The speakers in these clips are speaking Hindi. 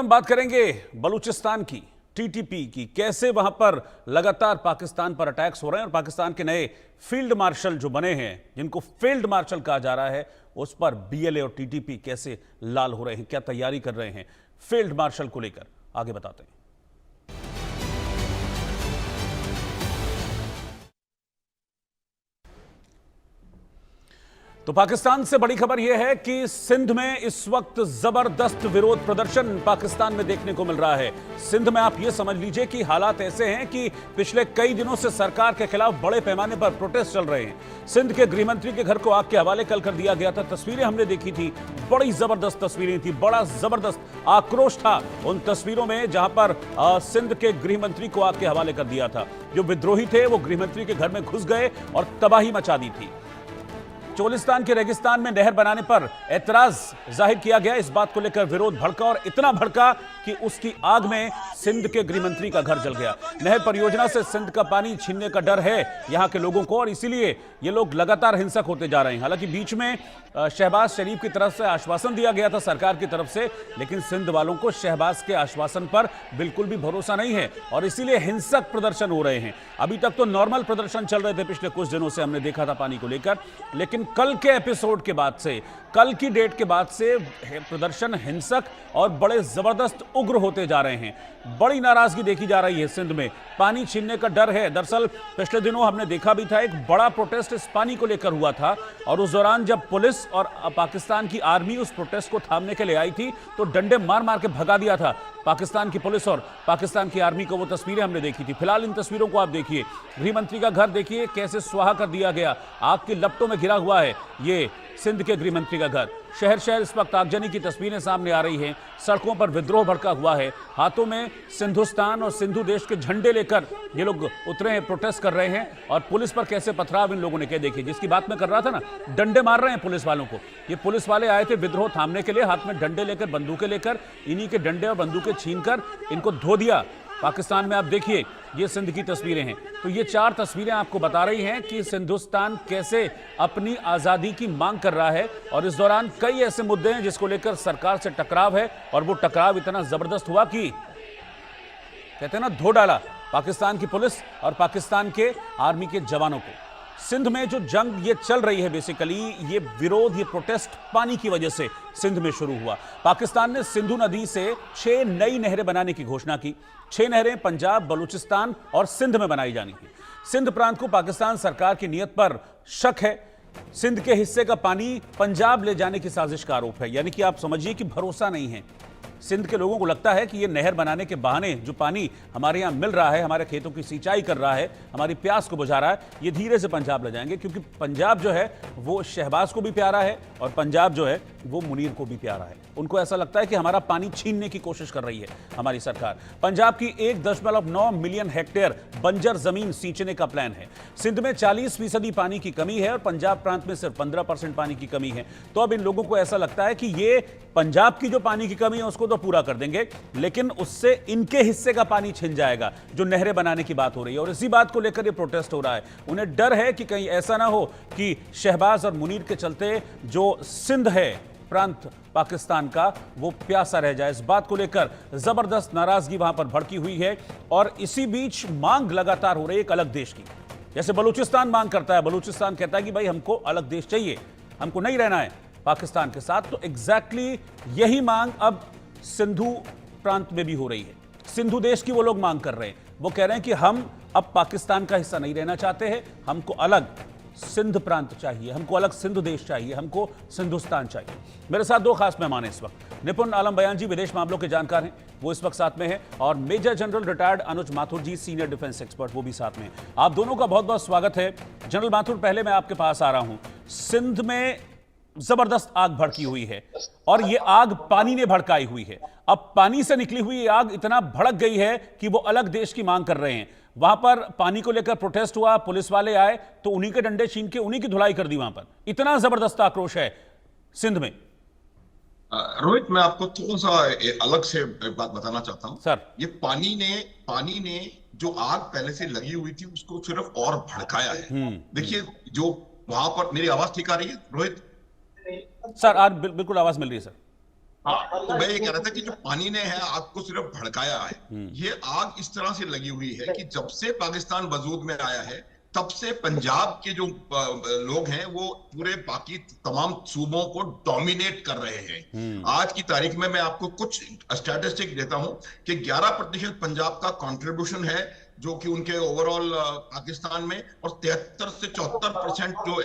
हम बात करेंगे बलूचिस्तान की, टीटीपी की। कैसे वहां पर लगातार पाकिस्तान पर अटैक्स हो रहे हैं और पाकिस्तान के नए फील्ड मार्शल जो बने हैं, जिनको फील्ड मार्शल कहा जा रहा है, उस पर बीएलए और टीटीपी कैसे लाल हो रहे हैं, क्या तैयारी कर रहे हैं फील्ड मार्शल को लेकर, आगे बताते हैं। तो पाकिस्तान से बड़ी खबर यह है कि सिंध में इस वक्त जबरदस्त विरोध प्रदर्शन पाकिस्तान में देखने को मिल रहा है। सिंध में आप यह समझ लीजिए कि हालात ऐसे हैं कि पिछले कई दिनों से सरकार के खिलाफ बड़े पैमाने पर प्रोटेस्ट चल रहे हैं। सिंध के गृह मंत्री के घर को आग के हवाले कल कर दिया गया था। तस्वीरें हमने देखी थी, बड़ी जबरदस्त तस्वीरें थी, बड़ा जबरदस्त आक्रोश था उन तस्वीरों में, जहां पर सिंध के गृह मंत्री को आग के हवाले कर दिया था। जो विद्रोही थे वो गृह मंत्री के घर में घुस गए और तबाही मचा दी थी। चोलिस्तान के रेगिस्तान में नहर बनाने पर ऐतराज जाहिर किया गया। इस बात को लेकर विरोध भड़का और इतना भड़का कि उसकी आग में सिंध के गृहमंत्री का घर जल गया। नहर परियोजना से सिंध का पानी छीनने का डर है यहां के लोगों को और इसीलिए ये लोग लगातार हिंसक होते जा रहे हैं। हालांकि बीच में शहबाज शरीफ की तरफ से आश्वासन दिया गया था सरकार की तरफ से, लेकिन सिंध वालों को शहबाज के आश्वासन पर बिल्कुल भी भरोसा नहीं है और इसीलिए हिंसक प्रदर्शन हो रहे हैं। अभी तक तो नॉर्मल प्रदर्शन चल रहे थे, पिछले कुछ दिनों से हमने देखा था पानी को लेकर, लेकिन कल के एपिसोड के बाद से, कल की डेट के बाद से प्रदर्शन हिंसक और बड़े जबरदस्त उग्र होते जा रहे हैं। बड़ी नाराजगी देखी जा रही है सिंध में, पानी छीनने का डर है। दरअसल पिछले दिनों हमने देखा भी था, एक बड़ा प्रोटेस्ट इस पानी को लेकर हुआ था और उस दौरान जब पुलिस और पाकिस्तान की आर्मी उस प्रोटेस्ट को थामने के लिए आई थी तो डंडे मार मार के भगा दिया था पाकिस्तान की पुलिस और पाकिस्तान की आर्मी को। वो तस्वीरें हमने देखी थी। फिलहाल इन तस्वीरों को आप देखिए, गृह मंत्री का घर देखिए कैसे स्वाहा कर दिया गया, आग की लपटों में घिरा हुआ है ये सिंध के गृह मंत्री का घर। शहर शहर इस वक्त आगजनी की तस्वीरें सामने आ रही हैं। सड़कों पर विद्रोह भड़का हुआ है, हाथों में सिंधुस्तान और सिंधु देश के झंडे लेकर ये लोग उतरे हैं, प्रोटेस्ट कर रहे हैं। और पुलिस पर कैसे पथराव इन लोगों ने किया देखिए, जिसकी बात मैं कर रहा था ना, डंडे मार रहे हैं पुलिस वालों को। ये पुलिस वाले आए थे विद्रोह थामने के लिए, हाथ में डंडे लेकर, बंदूकें लेकर, इन्हीं के डंडे और बंदूकें छीनकर इनको धो दिया पाकिस्तान में। आप देखिए ये सिंध की तस्वीरें हैं। तो ये चार तस्वीरें आपको बता रही हैं कि सिंधुस्तान कैसे अपनी आज़ादी की मांग कर रहा है और इस दौरान कई ऐसे मुद्दे हैं जिसको लेकर सरकार से टकराव है और वो टकराव इतना जबरदस्त हुआ कि कहते हैं ना, धो डाला पाकिस्तान की पुलिस और पाकिस्तान के आर्मी के जवानों को। सिंध में जो जंग ये चल रही है, बेसिकली ये विरोध, ये प्रोटेस्ट पानी की वजह से सिंध में शुरू हुआ। पाकिस्तान ने सिंधु नदी से 6 नई नहरें बनाने की घोषणा की। 6 नहरें पंजाब, बलूचिस्तान और सिंध में बनाई जानी थी। सिंध प्रांत को पाकिस्तान सरकार की नीयत पर शक है। सिंध के हिस्से का पानी पंजाब ले जाने की साजिश का आरोप है। यानी कि आप समझिए कि भरोसा नहीं है। सिंध के लोगों को लगता है कि ये नहर बनाने के बहाने जो पानी हमारे यहाँ मिल रहा है, हमारे खेतों की सिंचाई कर रहा है, हमारी प्यास को बुझा रहा है, ये धीरे से पंजाब ले जाएंगे। क्योंकि पंजाब जो है वो शहबाज को भी प्यारा है और पंजाब जो है वो मुनीर को भी प्यारा है। उनको ऐसा लगता है कि हमारा पानी छीनने की कोशिश कर रही है हमारी सरकार। पंजाब की 1.9 मिलियन हेक्टेयर बंजर जमीन सींचने का प्लान है। सिंध में 40% पानी की कमी है और पंजाब प्रांत में सिर्फ 15% पानी की कमी है। तो अब इन लोगों को ऐसा लगता है कि ये पंजाब की जो पानी की कमी है उसको तो पूरा कर देंगे, लेकिन उससे इनके हिस्से का पानी छिन जाएगा, जो नहरें बनाने की बात हो रही है। और इसी बात को लेकर ये प्रोटेस्ट हो रहा है। उन्हें डर है कि कहीं ऐसा ना हो कि शहबाज और मुनीर के चलते जो सिंध है प्रांत पाकिस्तान का, वो प्यासा रह जाए। इस बात को लेकर जबरदस्त नाराजगी वहां पर भड़की हुई है और इसी बीच मांग लगातार हो रही है एक अलग देश की। जैसे बलूचिस्तान मांग करता है, बलूचिस्तान कहता है कि भाई हमको अलग देश चाहिए, हमको नहीं रहना है पाकिस्तान के साथ। तो एग्जैक्टली यही मांग अब सिंधु प्रांत में भी हो रही है। सिंधु देश की वो लोग मांग कर रहे हैं। वो कह रहे हैं कि हम अब पाकिस्तान का हिस्सा नहीं रहना चाहते हैं, हमको अलग सिंध प्रांत चाहिए, हमको अलग सिंधु देश चाहिए, हमको सिंधुस्तान चाहिए। मेरे साथ दो खास मेहमान हैं इस वक्त। निपुण आलम बयान जी विदेश मामलों के जानकार हैं, वो इस वक्त साथ में हैं, और मेजर जनरल रिटायर्ड अनुज माथुर जी सीनियर डिफेंस एक्सपर्ट, वो भी साथ में हैं। आप दोनों का बहुत बहुत स्वागत है। जनरल माथुर, पहले मैं आपके पास आ रहा हूं। सिंध में जबरदस्त आग भड़की हुई है और ये आग पानी ने भड़काई हुई है। अब पानी से निकली हुई आग इतना भड़क गई है कि वो अलग देश की मांग कर रहे हैं। वहां पर पानी को लेकर प्रोटेस्ट हुआ, पुलिस वाले आए तो उन्हीं के डंडे छीन के उन्हीं की धुलाई कर दी। वहां पर इतना जबरदस्त आक्रोश है सिंध में। रोहित, मैं आपको थोड़ा सा अलग से बात बताना चाहता हूं सर, ये पानी ने जो आग पहले से लगी हुई थी उसको सिर्फ और भड़काया है। देखिए, जो वहां पर, मेरी आवाज ठीक आ रही है रोहित? सर आज बिल्कुल आवाज मिल रही है सर। हाँ, तो मैं ये कह रहा था कि जो पानी ने है आग को सिर्फ भड़काया है। ये आग इस तरह से लगी हुई है कि जब से पाकिस्तान वजूद में आया है तब से पंजाब के जो लोग हैं वो पूरे बाकी तमाम सूबों को डोमिनेट कर रहे हैं। आज की तारीख में मैं आपको कुछ स्टैटिस्टिक देता हूं कि 11% पंजाब का कंट्रीब्यूशन है जो कि उनके ओवरऑल पाकिस्तान में, और 73 से 74% जो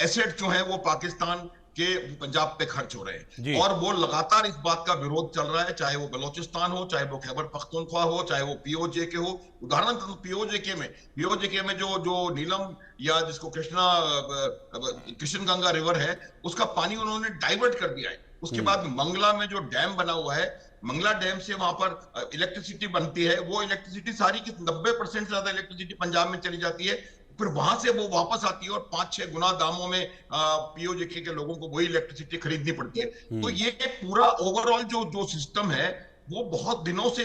एसेट जो है वो पाकिस्तान के पंजाब पे खर्च हो रहे जी। हैं। और वो लगातार इस बात का विरोध चल रहा है, चाहे वो बलोचिस्तान हो, चाहे वो खैबर पख्तूनख्वा हो, चाहे वो पीओजे के हो। उदाहरण पीओजे में जो जो नीलम या जिसको कृष्ण गंगा रिवर है उसका पानी उन्होंने डाइवर्ट कर दिया है। उसके बाद मंगला में जो डैम बना हुआ है, मंगला डैम से वहां पर इलेक्ट्रिसिटी बनती है, वो इलेक्ट्रिसिटी सारी की 90% से ज्यादा इलेक्ट्रिसिटी पंजाब में चली जाती है, फिर वहां से वो वापस आती है और 5-6 गुना दामों में पीओजेके के लोगों को वही इलेक्ट्रिसिटी खरीदनी पड़ती है। तो ये पूरा ओवरऑल जो जो सिस्टम है वो बहुत दिनों से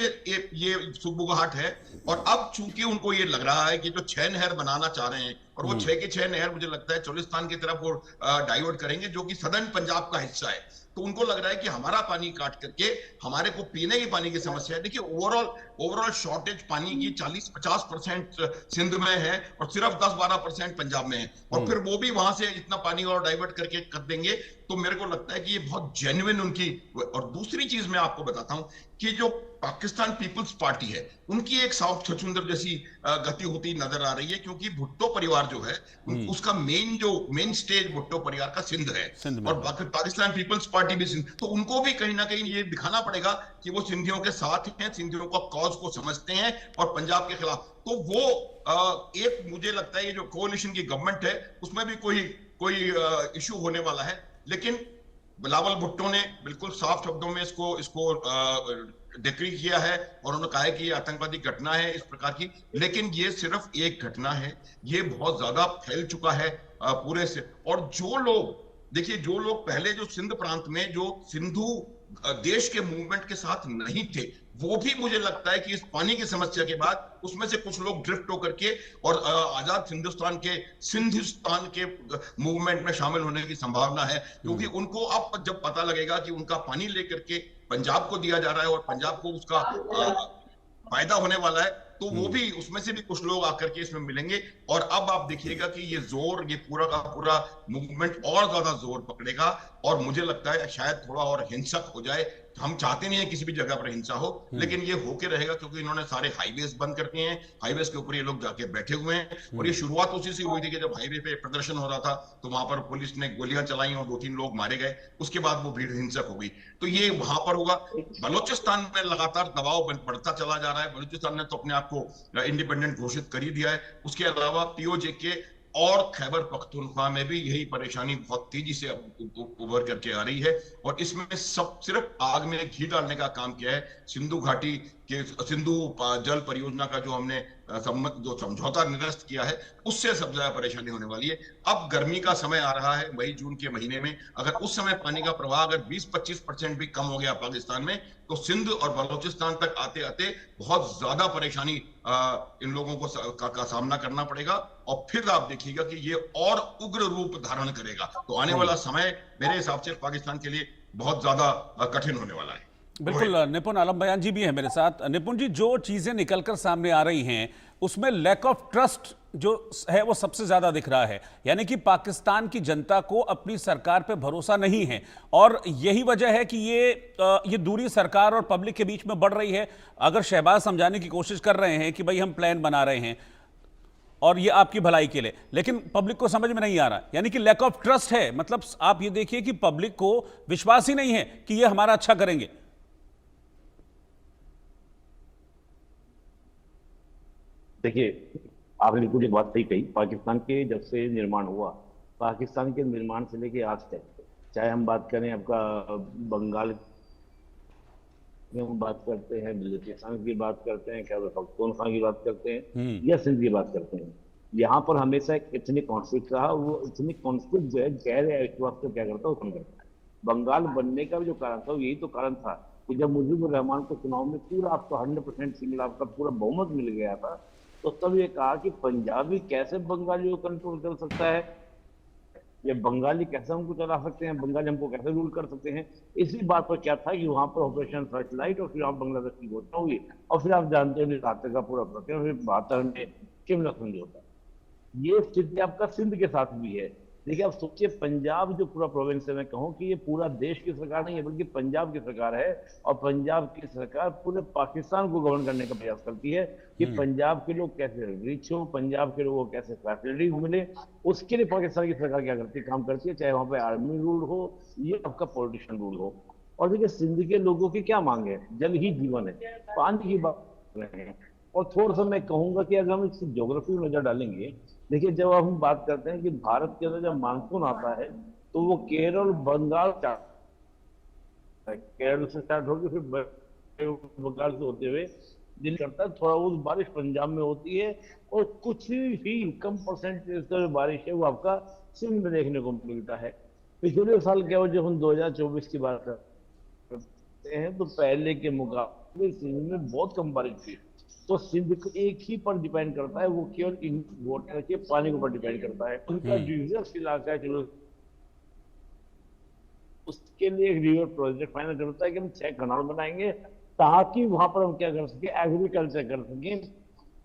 ये सुबुगाहट है। और अब चूंकि उनको ये लग रहा है कि जो 6 नहर बनाना चाह रहे हैं, और वो 6 के 6 नहर मुझे लगता है चोलिस्तान की तरफ वो डाइवर्ट करेंगे जो कि सदर्न पंजाब का हिस्सा है, तो उनको लग रहा है कि हमारा पानी काट करके हमारे को पीने की पानी की समस्या है। देखिए ओवरऑल शॉर्टेज पानी की 40-50% सिंध में है और सिर्फ 10-12% पंजाब में है, और फिर वो भी वहां से इतना पानी और डाइवर्ट करके कर देंगे। तो मेरे को लगता है कि ये बहुत जेन्युइन उनकी। और दूसरी चीज मैं आपको बताता हूं कि जो पाकिस्तान पीपल्स पार्टी है उनकी एक साउथ छछूंदर जैसी गति होती नजर आ रही है, क्योंकि भुट्टो परिवार जो है उसका मेन स्टेज भुट्टो परिवार का सिंध है, और पाकिस्तान पीपल्स पार्टी भी सिंध। तो उनको भी कहीं ना कहीं ये दिखाना पड़ेगा कि वो सिंधियों के साथ हैं, सिंधियों का कॉज को समझते हैं और पंजाब के खिलाफ। तो वो एक मुझे लगता है ये जो कोalition की गवर्नमेंट है उसमें भी कोई इशू होने वाला है। लेकिन बिलावल भुट्टो ने बिल्कुल साफ शब्दों में इसको डिक्री किया है और उन्होंने कहा है कि ये आतंकवादी घटना है इस प्रकार की। लेकिन ये सिर्फ एक घटना है, ये बहुत ज्यादा फैल चुका है पूरे से। और जो लोग पहले जो सिंध प्रांत में जो सिंधु देश के मूवमेंट के साथ नहीं थे, वो भी मुझे लगता है कि इस पानी की समस्या के बाद उसमें से कुछ लोग ड्रिफ्ट होकर के और आजाद सिंधिस्तान के मूवमेंट में शामिल होने की संभावना है, क्योंकि उनको अब जब पता लगेगा कि उनका पानी लेकर के पंजाब को दिया जा रहा है और पंजाब को उसका फायदा होने वाला है, तो वो भी उसमें से भी कुछ लोग आकर के इसमें मिलेंगे। और अब आप देखिएगा कि ये पूरा का पूरा मूवमेंट और ज्यादा जोर पकड़ेगा, और मुझे लगता है शायद थोड़ा और हिंसक हो जाए। हम चाहते नहीं है किसी भी जगह पर हिंसा हो, लेकिन ये होके रहेगा, क्योंकि इन्होंने सारे हाईवेज बंद कर दिए हैं, हाईवेज के ऊपर ये लोग जाके बैठे हुए हैं। और ये शुरुआत उसी से हुई थी कि जब हाईवे पे प्रदर्शन हो रहा था तो वहां पर पुलिस ने गोलियां चलाई और 2-3 लोग मारे गए, उसके बाद वो भीड़ हिंसक हो गई। तो ये वहां पर होगा। बलोचिस्तान में लगातार दबाव बढ़ता चला जा रहा है। बलोचिस्तान ने तो अपने आप को इंडिपेंडेंट घोषित कर ही दिया है। उसके अलावा पीओजेके और खैबर पख्तूनख्वा में भी यही परेशानी बहुत तेजी से उभर करके आ रही है, और इसमें सब सिर्फ आग में घी डालने का काम किया है। सिंधु घाटी के सिंधु जल परियोजना का जो हमने जो समझौता निरस्त किया है, उससे सब ज्यादा परेशानी होने वाली है। अब गर्मी का समय आ रहा है, मई जून के महीने में, अगर उस समय पानी का प्रवाह अगर 20-25% भी कम हो गया पाकिस्तान में, तो सिंध और बलोचिस्तान तक आते आते बहुत ज्यादा परेशानी इन लोगों को का सामना करना पड़ेगा। और फिर आप देखिएगा कि ये और उग्र रूप धारण करेगा। तो आने वाला समय मेरे हिसाब से पाकिस्तान के लिए बहुत ज्यादा कठिन होने वाला है। बिल्कुल। निपुण आलम बयान जी भी है मेरे साथ। निपुण जी, जो चीजें निकलकर सामने आ रही हैं उसमें लैक ऑफ ट्रस्ट जो है वो सबसे ज्यादा दिख रहा है, यानी कि पाकिस्तान की जनता को अपनी सरकार पे भरोसा नहीं है, और यही वजह है कि ये दूरी सरकार और पब्लिक के बीच में बढ़ रही है। अगर शहबाज समझाने की कोशिश कर रहे हैं कि भाई हम प्लान बना रहे हैं और ये आपकी भलाई के लिए, लेकिन पब्लिक को समझ में नहीं आ रहा, यानी कि लैक ऑफ ट्रस्ट है। मतलब आप ये देखिए कि पब्लिक को विश्वास ही नहीं है कि ये हमारा अच्छा करेंगे। देखिए, आपने बिल्कुल एक बात सही कही। पाकिस्तान के जब से निर्माण हुआ, पाकिस्तान के निर्माण से लेके आज तक, चाहे हम बात करें आपका बंगाल में, हम बात करते हैं बलूचिस्तान की बात करते हैं, खैबर पख्तूनख्वा की बात करते हैं, या सिंध की बात करते हैं, यहाँ पर हमेशा एक इथनिक कॉन्फ्लिक्ट रहा। वो इथनिक कॉन्फ्लिक्ट जो है गैर वक्त क्या करता है, वो कम करता है। बंगाल बनने का भी जो कारण था, यही तो कारण था कि जब मुजीबुर रहमान को चुनाव में पूरा आपको 100% सिंगल आपका पूरा बहुमत मिल गया था, तो तब ये कहा कि पंजाबी कैसे बंगालियों को कंट्रोल कर सकता है, ये बंगाली कैसे हमको चला सकते हैं, बंगाली हमको कैसे रूल कर सकते हैं। इसी बात पर क्या था कि वहां पर ऑपरेशन सर्चलाइट और फिर आप बांग्लादेश की घोषणा हुई और फिर आप जानते हैं रास्ते का पूरा प्रकरण फिर 72 में शिमला समझौता। ये स्थिति आपका सिंध के साथ भी है। देखिए, आप सोचिए, पंजाब जो पूरा प्रोविंस है, मैं कहूँ कि ये पूरा देश की सरकार नहीं है बल्कि पंजाब की सरकार है। और पंजाब की सरकार पूरे पाकिस्तान को गवर्न करने का प्रयास करती है कि पंजाब के लोग कैसे रिच हो, पंजाब के लोगों को कैसे फैसिलिटीज मिले, उसके लिए पाकिस्तान की सरकार क्या करती है, काम करती है, चाहे वहां पे आर्मी रूल हो या आपका पॉलिटिशियन रूल हो। और देखिए, सिंध के लोगों की क्या मांग है, जल ही जीवन है, पानी की बात कर रहे हैं। और थोड़ा सा मैं कहूंगा कि अगर हम इसकी ज्योग्राफी में नजर डालेंगे, देखिए, जब हम बात करते हैं कि भारत के अंदर जब मानसून आता है तो वो केरल बंगाल केरल से स्टार्ट होकर फिर बंगाल से होते हुए दिल्ली करता है। थोड़ा बहुत बारिश पंजाब में होती है और कुछ ही कम परसेंटेज का जो बारिश है वो आपका सिंध में देखने को मिलता है। पिछले साल क्या हो, जब हम 2024 की बात करते हैं तो पहले के मुकाबले सिंध में बहुत कम बारिश थी। तो सिंध को एक ही पर डिपेंड करता है, वो केवल इन वाटर के पानी के ऊपर डिपेंड करता है। उनका रिजर्व इलाका है, चलो उसके लिए एक रिवर प्रोजेक्ट फाइनल करता है कि हम 6 कनाल बनाएंगे ताकि वहां पर हम क्या कर सके, एग्रीकल्चर कर सके,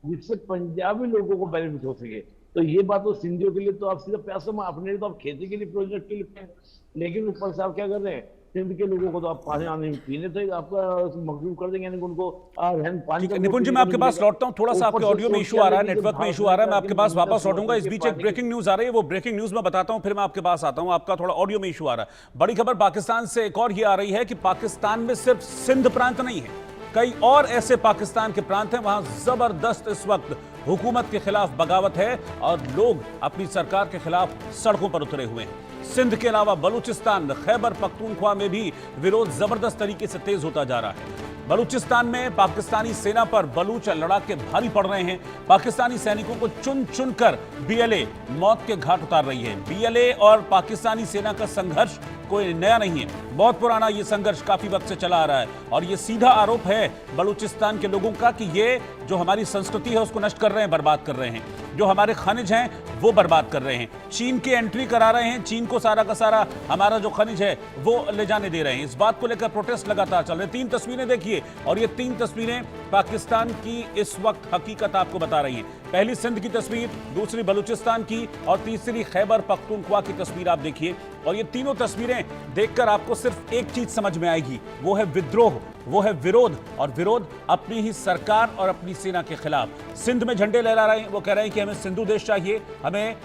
जिससे पंजाबी लोगों को बेनिफिट हो सके। तो ये बात तो सिंधियों के लिए तो आप सीधा पैसा में अपने लिए तो आप खेती के लिए प्रोजेक्ट के लिए, लेकिन ऊपर से आप क्या कर रहे हैं, सिंध के लोगों को तो आप पानी आने पीने तो आपका मखरूफ कर देंगे, यानी उनको रहन पानी। निपुण जी, मैं आपके पास लौटता हूं, थोड़ा सा आपके ऑडियो में इशू आ रहा है, नेटवर्क में इशू आ रहा है, मैं आपके पास वापस लौटूंगा। इस बीच एक ब्रेकिंग न्यूज आ रही है, वो ब्रेकिंग न्यूज में बताता हूं, फिर मैं आपके पास आता हूं। आपका थोड़ा ऑडियो में इशू आ रहा है। बड़ी खबर पाकिस्तान से एक और ये आ रही है कि पाकिस्तान में सिर्फ सिंध प्रांत नहीं है, कई और ऐसे पाकिस्तान के प्रांत हैं, वहां जबरदस्त इस वक्त हुकूमत के खिलाफ बगावत है और लोग अपनी सरकार के खिलाफ सड़कों पर उतरे हुए हैं। सिंध के अलावा बलूचिस्तान, खैबर पख्तूनख्वा में भी विरोध जबरदस्त तरीके से तेज होता जा रहा है। बलूचिस्तान में पाकिस्तानी सेना पर बलूच लड़ाके भारी पड़ रहे हैं। पाकिस्तानी सैनिकों को चुन चुनकर बीएलए मौत के घाट उतार रही है। बीएलए और पाकिस्तानी सेना का संघर्ष कोई नया नहीं है, बहुत पुराना ये संघर्ष काफी वक्त से चला आ रहा है। और ये सीधा आरोप है बलूचिस्तान के लोगों का कि ये जो हमारी संस्कृति है उसको नष्ट कर रहे हैं, बर्बाद कर रहे हैं, जो हमारे खनिज हैं वो बर्बाद कर रहे हैं, चीन की एंट्री करा रहे हैं, चीन को सारा का सारा हमारा जो खनिज है वो ले जाने दे रहे हैं। इस बात को लेकर प्रोटेस्ट लगातार चल रहे हैं। 3 तस्वीरें देखिए और ये 3 तस्वीरें पाकिस्तान की इस वक्त हकीकत आपको बता रही हैं। पहली सिंध की तस्वीर, दूसरी बलूचिस्तान की और तीसरी खैबर पख्तूनख्वा की तस्वीर आप देखिए। और ये तीनों तस्वीरें देखकर आपको सिर्फ एक चीज समझ में आएगी, वो है विद्रोह, वो है विरोध, और विरोध अपनी ही सरकार और अपनी सेना के खिलाफ। सिंध में झंडे लहरा रहे हैं, वो कह रहे हैं कि हमें सिंधु देश चाहिए, हमें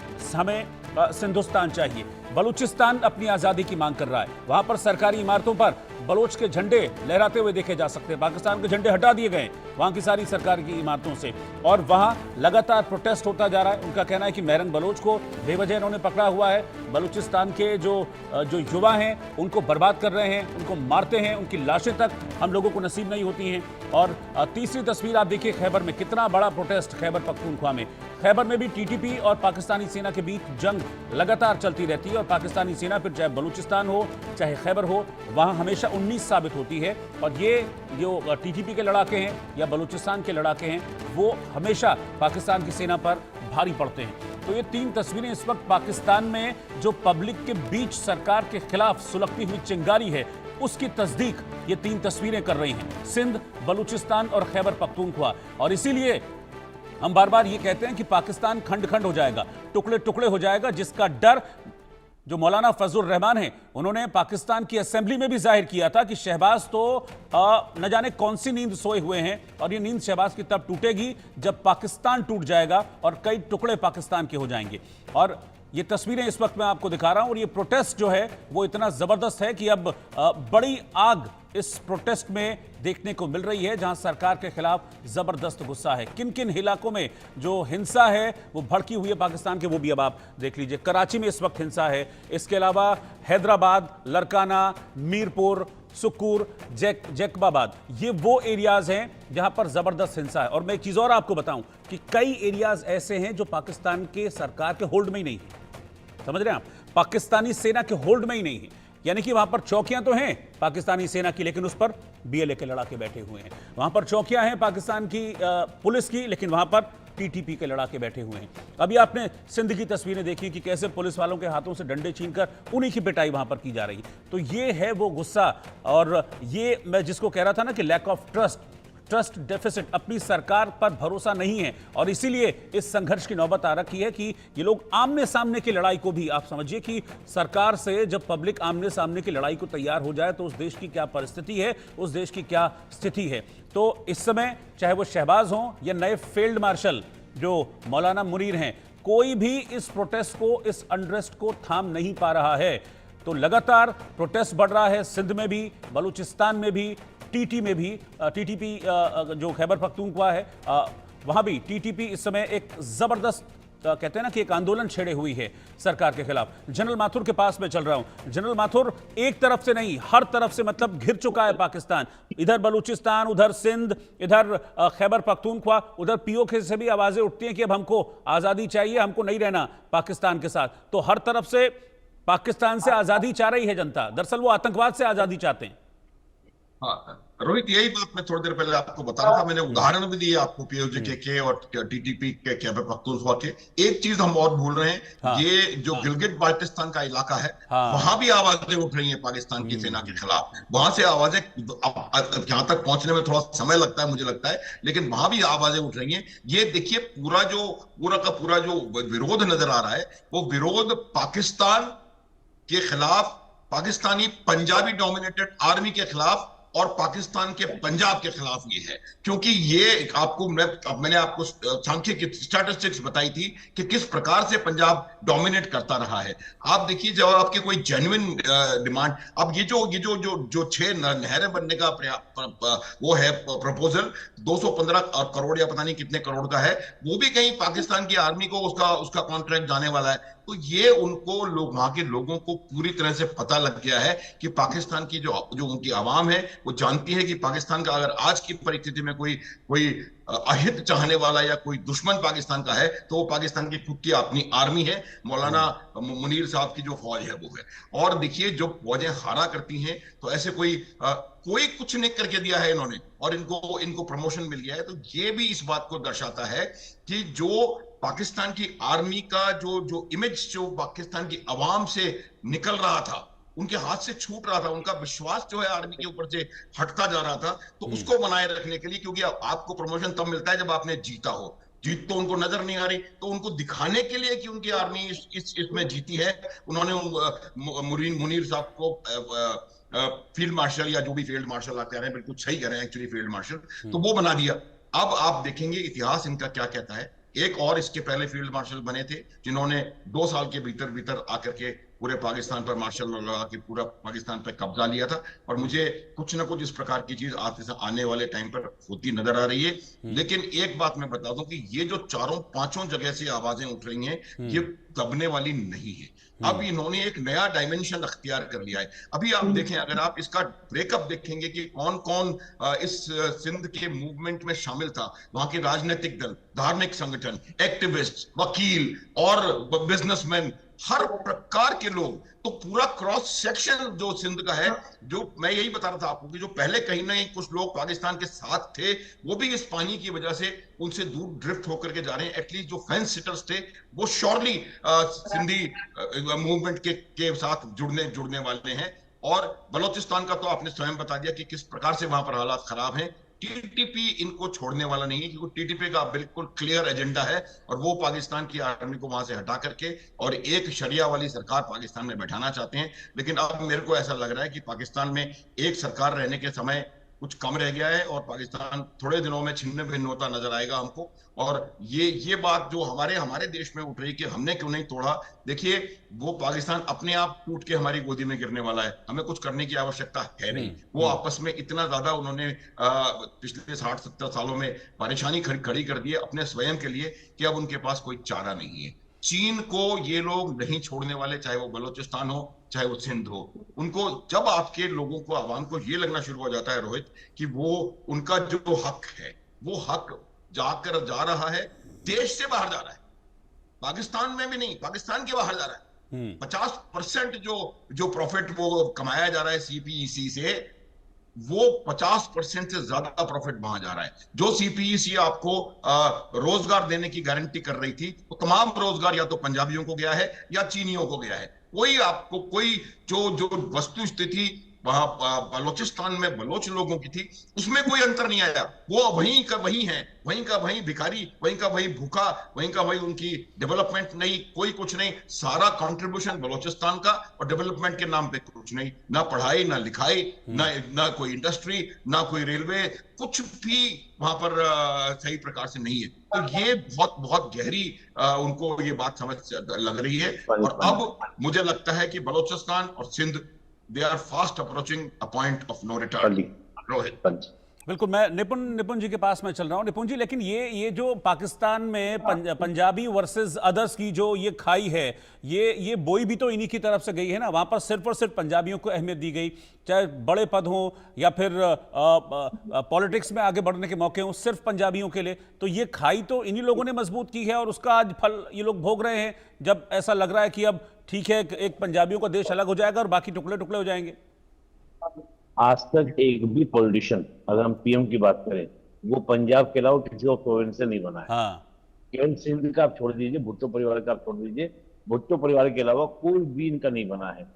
सिंधुस्तान चाहिए। बलूचिस्तान अपनी आजादी की मांग कर रहा है, वहां पर सरकारी इमारतों पर बलोच के झंडे लहराते हुए देखे जा सकते हैं। पाकिस्तान के झंडे हटा दिए गए वहां की सारी सरकार की इमारतों से, और वहां लगातार प्रोटेस्ट होता जा रहा है। उनका कहना है कि महरंग बलोच को बेवजह इन्होंने पकड़ा हुआ है, बलूचिस्तान के जो युवा हैं उनको बर्बाद कर रहे हैं, उनको मारते हैं, उनकी लाशें तक हम लोगों को नसीब नहीं होती हैं। और तीसरी तस्वीर आप देखिए खैबर में, कितना बड़ा प्रोटेस्ट खैबर पख्तूनख्वा में। खैबर में भी टीटीपी और पाकिस्तानी सेना के बीच जंग लगातार चलती रहती है और पाकिस्तानी सेना फिर चाहे बलूचिस्तान हो चाहे खैबर हो वहां हमेशा 19 साबित होती है। और ये जो टीटीपी के लड़ाके हैं या बलूचिस्तान के लड़ाके हैं वो हमेशा पाकिस्तान की सेना पर भारी पड़ते हैं। तो ये 3 तस्वीरें इस वक्त पाकिस्तान में जो पब्लिक के बीच सरकार के खिलाफ सुलगती हुई चिंगारी है उसकी तस्दीक ये 3 तस्वीरें कर रही हैं, सिंध, बलूचिस्तान और खैबर पख्तूनख्वा। और इसीलिए हम बार बार ये कहते हैं कि पाकिस्तान खंड खंड हो जाएगा, टुकड़े टुकड़े हो जाएगा, जिसका डर जो मौलाना फजलुर रहमान हैं उन्होंने पाकिस्तान की असेंबली में भी जाहिर किया था कि शहबाज तो न जाने कौन सी नींद सोए हुए हैं और ये नींद शहबाज की तब टूटेगी जब पाकिस्तान टूट जाएगा और कई टुकड़े पाकिस्तान के हो जाएंगे। और ये तस्वीरें इस वक्त मैं आपको दिखा रहा हूं और ये प्रोटेस्ट जो है वो इतना जबरदस्त है कि अब बड़ी आग इस प्रोटेस्ट में देखने को मिल रही है, जहां सरकार के खिलाफ जबरदस्त गुस्सा है। किन किन इलाकों में जो हिंसा है वो भड़की हुई है पाकिस्तान के, वो भी अब आप देख लीजिए। कराची में इस वक्त हिंसा है, इसके अलावा हैदराबाद, लरकाना, मीरपुर, सुक्कूर, जैकबाबाद, ये वो एरियाज हैं जहां पर जबरदस्त हिंसा है। और मैं एक चीज और आपको बताऊं कि कई एरियाज ऐसे हैं जो पाकिस्तान के सरकार के होल्ड में ही नहीं है, समझ रहे हैं आप, पाकिस्तानी सेना के होल्ड में ही नहीं है। यानी कि वहां पर चौकियां तो हैं पाकिस्तानी सेना की लेकिन उस पर बीएलए के लड़ाके बैठे हुए हैं, वहां पर चौकियां हैं पाकिस्तान की पुलिस की लेकिन वहां पर टीटीपी के लड़ाके बैठे हुए हैं। अभी आपने सिंध की तस्वीरें देखी कि कैसे पुलिस वालों के हाथों से डंडे छीनकर उन्हीं की पिटाई वहां पर की जा रही। तो ये है वो गुस्सा, और ये मैं जिसको कह रहा था ना कि लैक ऑफ ट्रस्ट डेफिसिट, अपनी सरकार पर भरोसा नहीं है, और इसीलिए इस संघर्ष की नौबत आ रखी है कि ये लोग आमने सामने की लड़ाई को भी, आप समझिए कि सरकार से जब पब्लिक आमने सामने की लड़ाई को तैयार हो जाए तो उस देश की क्या परिस्थिति है, उस देश की क्या स्थिति है। तो इस समय चाहे वो शहबाज हों या नए फील्ड मार्शल जो मौलाना मुनीर हैं, कोई भी इस प्रोटेस्ट को, इस अनरेस्ट को थाम नहीं पा रहा है। तो लगातार प्रोटेस्ट बढ़ रहा है, सिंध में भी, बलूचिस्तान में भी, टीटी में भी, टीटीपी जो खैबर पख्तूनख्वा है वहां भी टीटीपी इस समय एक जबरदस्त कहते हैं ना कि एक आंदोलन छेड़े हुई है सरकार के खिलाफ। जनरल माथुर के पास में चल रहा हूं। जनरल माथुर, एक तरफ से नहीं, हर तरफ से मतलब घिर चुका है पाकिस्तान, इधर बलूचिस्तान, उधर सिंध, इधर खैबर पख्तूनख्वा, उधर पीओके से भी आवाजें उठती हैं कि अब हमको आजादी चाहिए, हमको नहीं रहना पाकिस्तान के साथ। तो हर तरफ से पाकिस्तान से आजादी चाह रही है जनता, दरअसल वो आतंकवाद से आजादी चाहते हैं। हाँ रोहित, यही बात मैं थोड़ी देर पहले आपको बता रहा था। मैंने उदाहरण भी दिए आपको पीओजे के और टीटीपी के खैबर पख्तूनख्वा के। एक चीज हम और भूल रहे हैं, हाँ, ये जो गिलगित बाल्टिस्तान का इलाका है, वहां भी आवाजें उठ रही हैं पाकिस्तान की सेना के खिलाफ। वहां से आवाजें, यहां तक पहुंचने में थोड़ा समय लगता है मुझे लगता है, लेकिन वहां भी आवाजें उठ रही हैं। ये देखिए पूरा जो विरोध नजर आ रहा है, वो विरोध पाकिस्तान के खिलाफ, पाकिस्तानी पंजाबी डोमिनेटेड आर्मी के खिलाफ और पाकिस्तान के पंजाब के खिलाफ ये है। क्योंकि ये आपको मैंने आपको सांख्यिकी स्टैटिस्टिक्स बताई थी कि किस प्रकार से पंजाब डोमिनेट करता रहा है। आप देखिए, जब आपके कोई जेन्युइन डिमांड, अब ये जो 6 नहरें बनने का वो है प्रपोजल, 215 करोड़ या पता नहीं कितने करोड़ का है, वो भी कहीं पाकिस्तान की आर्मी को उसका कॉन्ट्रैक्ट जाने वाला है। तो ये उनको वहां के लोगों को पूरी तरह से पता लग गया है कि पाकिस्तान की जो उनकी आवाम है वो जानती है कि पाकिस्तान का अगर आज की परिस्थिति में कोई अहित चाहने वाला या कोई दुश्मन पाकिस्तान का है, तो वो पाकिस्तान की खुद की अपनी आर्मी है, मौलाना मुनीर साहब की जो फौज है वो है। और देखिए, जो फौजें हारा करती हैं तो ऐसे कोई कुछ नहीं करके दिया है इन्होंने, और इनको प्रमोशन मिल गया है। तो ये भी इस बात को दर्शाता है कि जो पाकिस्तान की आर्मी का जो इमेज जो पाकिस्तान की आवाम से निकल रहा था, उनके हाथ से छूट रहा था, उनका विश्वास जो है आर्मी के ऊपर से हटता जा रहा था, तो उसको बनाए रखने के लिए, क्योंकि आपको प्रमोशन तब मिलता है जब आपने जीता हो। जीत तो उनको नजर नहीं आ रही, तो उनको दिखाने के लिए कि उनकी आर्मी इसमें जीती है, उन्होंने मुनीर साहब को फील्ड मार्शल, या जो भी फील्ड मार्शल आप कह रहे हैं, बिल्कुल सही कह रहे हैं एक्चुअली, फील्ड मार्शल, तो वो बना दिया। अब आप देखेंगे इतिहास इनका क्या कहता है। एक और इसके पहले फील्ड मार्शल बने थे जिन्होंने 2 साल के भीतर आकर के पूरे पाकिस्तान पर मार्शल लगा के पूरा पाकिस्तान पर कब्जा लिया था। और मुझे कुछ ना कुछ इस प्रकार की चीज आने वाले टाइम पर होती नजर आ रही है। लेकिन एक बात मैं बता दूं कि ये जो 4-5 जगह से आवाजें उठ रही हैं, ये दबने वाली नहीं है। अब इन्होंने एक नया डायमेंशन अख्तियार कर लिया है। अभी आप देखें, अगर आप इसका ब्रेकअप देखेंगे कि कौन कौन इस सिंध के मूवमेंट में शामिल था, वहां के राजनीतिक दल, धार्मिक संगठन, एक्टिविस्ट, वकील और बिजनेसमैन, हर प्रकार के लोग, तो पूरा क्रॉस सेक्शन जो सिंध का है, जो मैं यही बता रहा था आपको कि जो पहले कहीं ना कहीं कुछ लोग पाकिस्तान के साथ थे, वो भी इस पानी की वजह से उनसे दूर ड्रिफ्ट होकर के जा रहे हैं। एटलीस्ट जो फेंस सिटर्स थे वो श्योरली सिंधी मूवमेंट के साथ जुड़ने वाले हैं। और बलोचिस्तान का तो आपने स्वयं बता दिया कि किस प्रकार से वहां पर हालात खराब हैं। टीटीपी इनको छोड़ने वाला नहीं है, क्योंकि टीटीपी का बिल्कुल क्लियर एजेंडा है, और वो पाकिस्तान की आर्मी को वहां से हटा करके और एक शरिया वाली सरकार पाकिस्तान में बैठाना चाहते हैं। लेकिन अब मेरे को ऐसा लग रहा है कि पाकिस्तान में एक सरकार रहने के समय कुछ कम रह गया है, और पाकिस्तान थोड़े दिनों में छिन्न भिन्न होता नजर आएगा हमको। और ये बात जो हमारे देश में उठ रही कि हमने क्यों नहीं तोड़ा, देखिए वो पाकिस्तान अपने आप टूट के हमारी गोदी में गिरने वाला है। हमें कुछ करने की आवश्यकता है नहीं। वो आपस में इतना ज्यादा उन्होंने पिछले 60-70 सालों में परेशानी खड़ी कर दी है अपने स्वयं के लिए, कि अब उनके पास कोई चारा नहीं है। चीन को ये लोग नहीं छोड़ने वाले, चाहे वो बलोचिस्तान हो चाहे वो सिंध हो। उनको जब आपके लोगों को, आवाम को ये लगना शुरू हो जाता है रोहित, कि वो उनका जो हक है, वो हक जा रहा है, देश से बाहर जा रहा है, पाकिस्तान में भी नहीं, पाकिस्तान के बाहर जा रहा है। 50% जो प्रॉफिट वो कमाया जा रहा है सीपीईसी से, वो 50% से ज्यादा प्रॉफिट वहां जा रहा है। जो सीपीईसी आपको रोजगार देने की गारंटी कर रही थी, वो तमाम रोजगार या तो पंजाबियों को गया है या चीनियों को गया है। कोई आपको कोई जो जो वस्तु स्थिति वहां बलोचिस्तान में बलोच लोगों की थी, उसमें कोई अंतर नहीं आया। वो वहीं का वहीं है, वहीं का वहीं भिखारी, वहीं का वहीं भूखा, वहीं का वहीं, उनकी डेवलपमेंट नहीं, कोई कुछ नहीं। सारा कंट्रीब्यूशन बलोचिस्तान का, और डेवलपमेंट के नाम पे कुछ नहीं, ना पढ़ाई ना लिखाई, ना ना कोई इंडस्ट्री, ना कोई रेलवे, कुछ भी वहां पर सही प्रकार से नहीं है। तो ये बहुत बहुत गहरी उनको ये बात समझ लग रही है। और अब मुझे लगता है कि बलोचिस्तान और Sindh, they are fast approaching a point of no return. Rohit, बिल्कुल, मैं निपुण जी के पास मैं चल रहा हूं। निपुण जी, लेकिन ये जो पाकिस्तान में पंजाबी वर्सेस अदर्स की जो ये खाई है, ये बोई भी तो इन्हीं की तरफ से गई है ना। वहां पर सिर्फ और सिर्फ पंजाबियों को अहमियत दी गई, चाहे बड़े पद हों या फिर पॉलिटिक्स में आगे बढ़ने के मौके हों, सिर्फ पंजाबियों के लिए। तो ये खाई तो इन्हीं लोगों ने मजबूत की है, और उसका आज फल ये लोग भोग रहे हैं, जब ऐसा लग रहा है कि अब ठीक है, एक पंजाबियों का देश अलग हो जाएगा और बाकी टुकड़े टुकड़े हो जाएंगे। आज तक एक भी पॉलिटिशियन, अगर हम पीएम की बात करें, वो पंजाब के अलावा किसी और प्रोविंस से नहीं बना है। हाँ, केवल सिंध का आप छोड़ दीजिए, भुट्टो परिवार का आप छोड़ दीजिए, भुट्टो परिवार के अलावा कोई भी इनका नहीं बना है।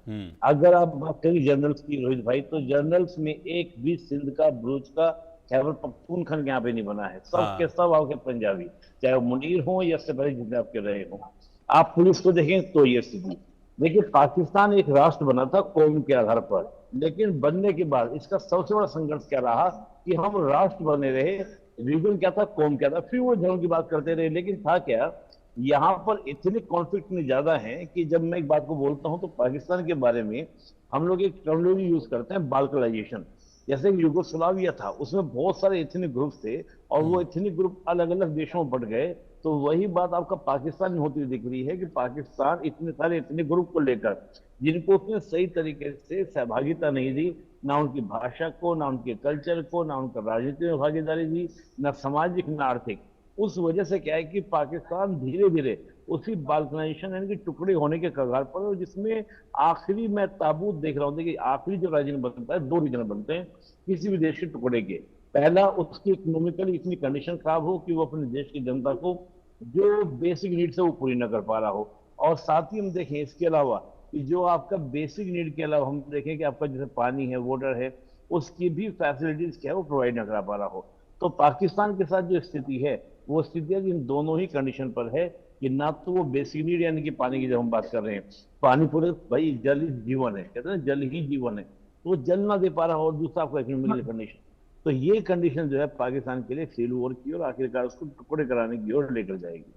अगर आप बात करें जनरल्स की रोहित भाई, तो जनरल्स में एक भी सिंध का, बलूच का, खैबर पख्तूनख्वा यहाँ पे नहीं बना है। सब के सब आपके पंजाबी, चाहे वो मुनीर हो या इससे पहले जितने आपके रहे हो। आप पुलिस को देखें तो ये स्थिति। देखिए, पाकिस्तान एक राष्ट्र बना था कौम के आधार पर, लेकिन बनने के बाद इसका सबसे बड़ा संघर्ष क्या रहा कि हम राष्ट्र बने रहे, रीजन क्या था, कौम क्या था, फिर वो धर्म की बात करते रहे। लेकिन था क्या, यहाँ पर इतने कॉन्फ्लिक्ट इतने ज्यादा हैं कि जब मैं एक बात को बोलता हूं तो पाकिस्तान के बारे में हम लोग एक टर्मिनोलॉजी यूज करते हैं, बाल्कनाइजेशन। जैसे यूगोस्लाविया था, उसमें बहुत सारे एथनिक ग्रुप थे और वो एथनिक ग्रुप अलग अलग देशों में बट गए। तो वही बात आपका पाकिस्तान में होती हुई दिख रही है कि पाकिस्तान इतने सारे एथनिक ग्रुप को लेकर, जिनको उसने सही तरीके से सहभागिता नहीं दी, ना उनकी भाषा को, ना उनके कल्चर को, ना उनका राजनीति में भागीदारी दी, ना सामाजिक ना आर्थिक। उस वजह से क्या है कि पाकिस्तान धीरे धीरे उसी बाल्कनाइजेशन यानी कि टुकड़े होने के कगार पर, जिसमें आखिरी मैं ताबूत देख रहा हूँ। देखिए, आखिरी जो रीजन बनता है, दो रीजन बनते हैं किसी भी देश के टुकड़े के। पहला, उसकी इकोनॉमिकली इतनी कंडीशन खराब हो कि वो अपने देश की जनता को जो बेसिक नीड्स है वो पूरी ना कर पा रहा हो। और साथ ही हम देखें इसके अलावा कि जो आपका बेसिक नीड के अलावा हम देखें कि आपका जैसे पानी है, वाटर है, उसकी भी फैसिलिटीज क्या है वो प्रोवाइड ना करा पा रहा हो। तो पाकिस्तान के साथ जो स्थिति है, वो स्थिति है इन दोनों ही कंडीशन पर है कि ना तो वो बेसिक नीड यानी कि पानी की जब हम बात कर रहे हैं, पानी पूरे भाई जल ही जीवन है, कहते हैं जल ही जीवन है, तो वो जल ना दे पा रहा हो। और दूसरा आपका इकोनॉमिकल कंडीशन, तो ये कंडीशन जो है पाकिस्तान के लिए फेल ओवर की और आखिरकार उसको टुकड़े कराने की ओर लेकर जाएगी।